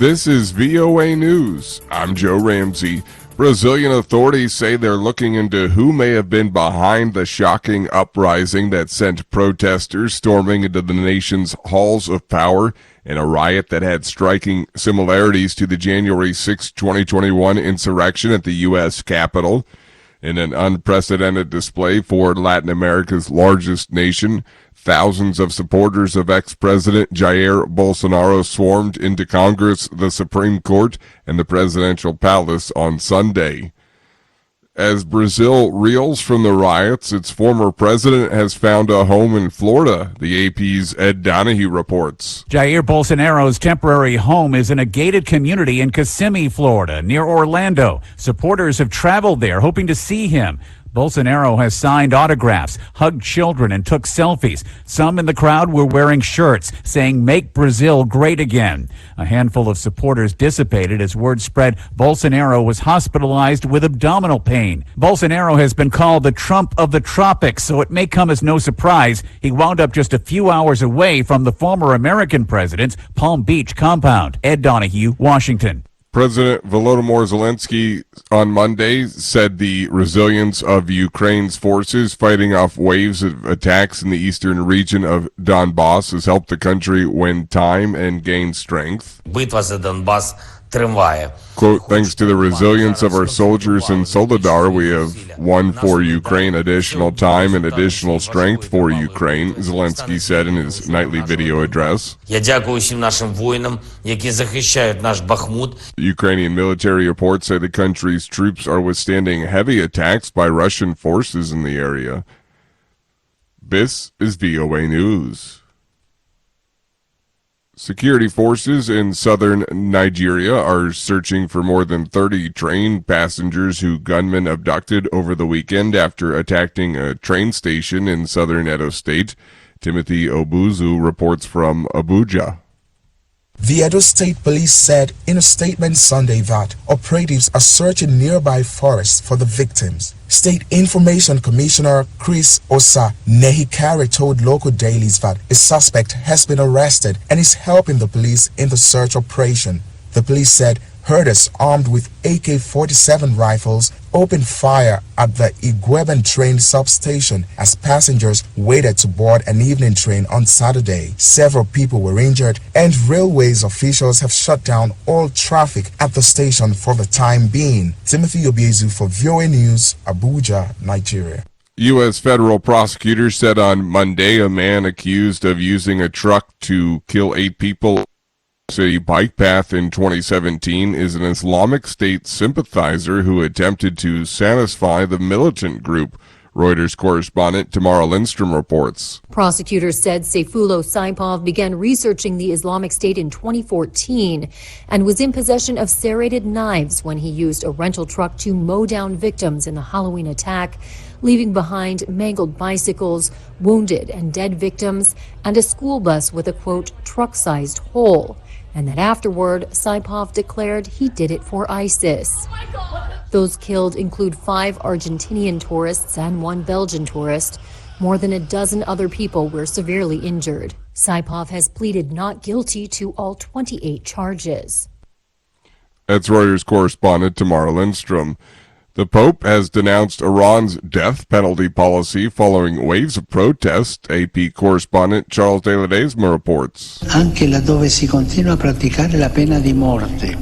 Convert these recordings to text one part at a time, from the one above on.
This is VOA News. I'm Joe Ramsey. Brazilian authorities say they're looking into who may have been behind the shocking uprising that sent protesters storming into the nation's halls of power in a riot that had striking similarities to the January 6, 2021 insurrection at the U.S. Capitol. In an unprecedented display for Latin America's largest nation, thousands of supporters of ex-President Jair Bolsonaro swarmed into Congress, the Supreme Court, and the presidential palace on Sunday. As Brazil reels from the riots, its former president has found a home in Florida, the AP's Ed Donahue reports. Jair Bolsonaro's temporary home is in a gated community in Kissimmee, Florida, near Orlando. Supporters have traveled there hoping to see him. Bolsonaro has signed autographs, hugged children, and took selfies. Some in the crowd were wearing shirts saying, "Make Brazil great again." A handful of supporters dissipated as word spread Bolsonaro was hospitalized with abdominal pain. Bolsonaro has been called the Trump of the tropics, so it may come as no surprise he wound up just a few hours away from the former American president's Palm Beach compound. Ed Donahue, Washington. President Volodymyr Zelensky on Monday said the resilience of Ukraine's forces fighting off waves of attacks in the eastern region of Donbass has helped the country win time and gain strength. Битва за Донбас триває. Quote, thanks to the resilience of our soldiers in Soledar, we have won for Ukraine additional time and additional strength for Ukraine, Zelensky said in his nightly video address. Я дякую всім нашим воїнам, які захищають наш Бахмут. Ukrainian military reports say the country's troops are withstanding heavy attacks by Russian forces in the area. This is VOA News. Security forces in southern Nigeria are searching for more than 30 train passengers who gunmen abducted over the weekend after attacking a train station in southern Edo State. Timothy Obuzu reports from Abuja. The Edo State Police said in a statement Sunday that operatives are searching nearby forests for the victims. State Information Commissioner K.s.a. Nehikari told local dailies that a suspect has been arrested and is helping the police in the search operation. The police said herders armed with AK-47 rifles opened fire at the Igweben train substation as passengers waited to board an evening train on Saturday. Several people were injured, and railways officials have shut down all traffic at the station for the time being. Timothy Obiezu for VOA News, Abuja, Nigeria. U.S. federal prosecutors said on Monday a man accused of using a truck to kill 8 people City bike path in 2017 is an Islamic State sympathizer who attempted to satisfy the militant group, Reuters correspondent Tamara Lindstrom reports. Prosecutors said Sayfullo Saipov began researching the Islamic State in 2014 and was in possession of serrated knives when he used a rental truck to mow down victims in the Halloween attack, leaving behind mangled bicycles, wounded and dead victims, and a school bus with a, quote, truck-sized hole. And that afterward, Saipov declared he did it for ISIS. Those killed include 5 Argentinian tourists and 1 Belgian tourist. More than a dozen other people were severely injured. Saipov has pleaded not guilty to all 28 charges. That's Reuters correspondent Tamara Lindstrom. The Pope has denounced Iran's death penalty policy following waves of protest. AP correspondent Charles De Ledesma reports. Anche laddove si continua a praticare la pena di morte.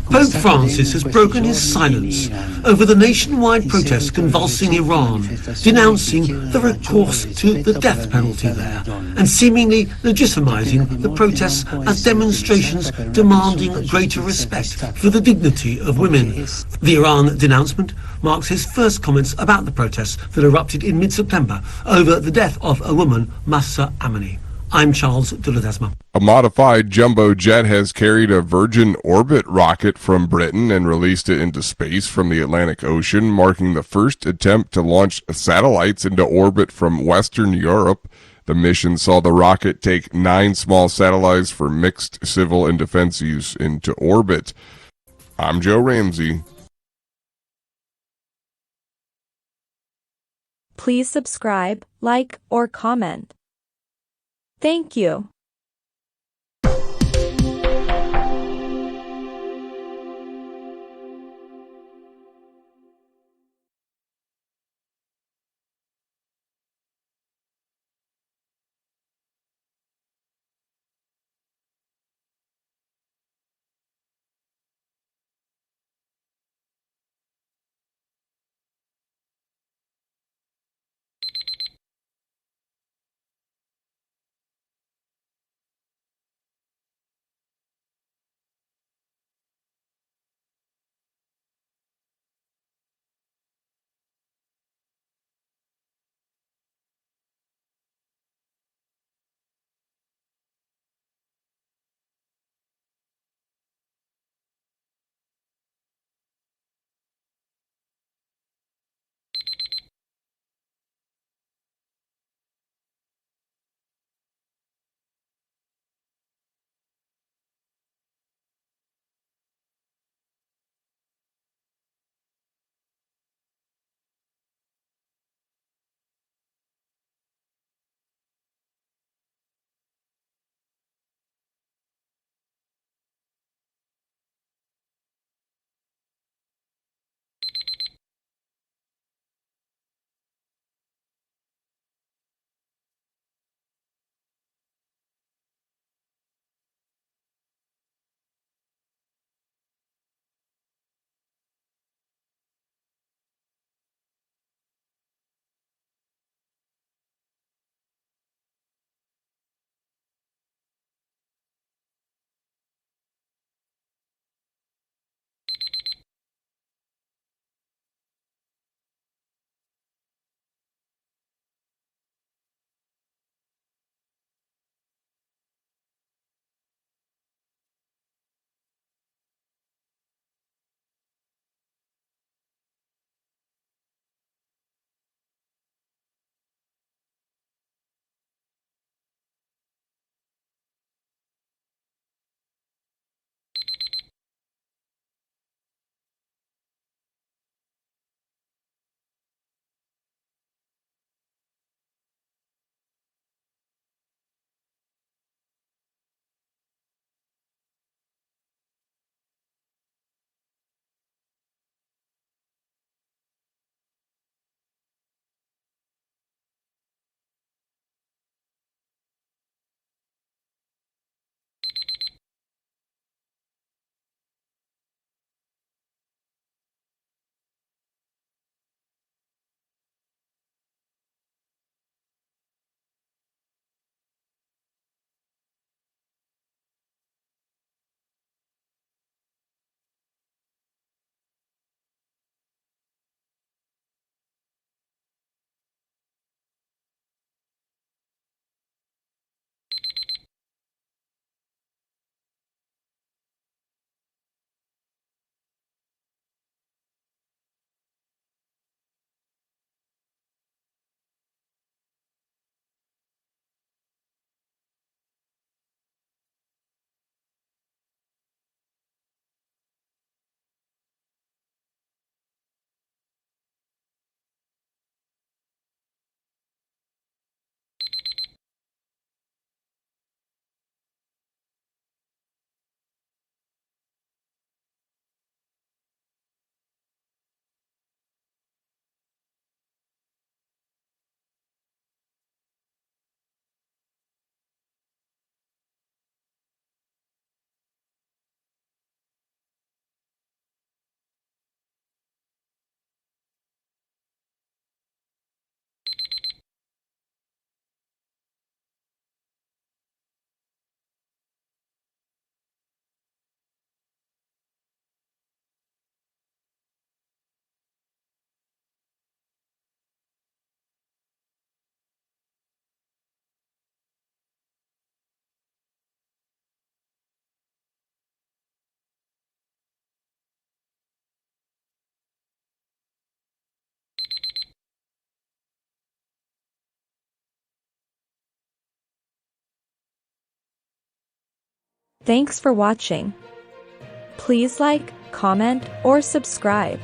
Pope Francis has broken his silence over the nationwide protests convulsing Iran, denouncing the recourse to the death penalty there, and seemingly legitimizing the protests as demonstrations demanding greater respect for the dignity of women. The Iran denouncement marks his first comments about the protests that erupted in mid-September over the death of a woman, Mahsa Amini. I'm Charles De Ledesma. A modified jumbo jet has carried a Virgin Orbit rocket from Britain and released it into space from the Atlantic Ocean, marking the first attempt to launch satellites into orbit from Western Europe. The mission saw the rocket take 9 small satellites for mixed civil and defense use into orbit. I'm Joe Ramsey. Please subscribe, like, or comment. Thank you. Thanks for watching. Please like, comment, or subscribe.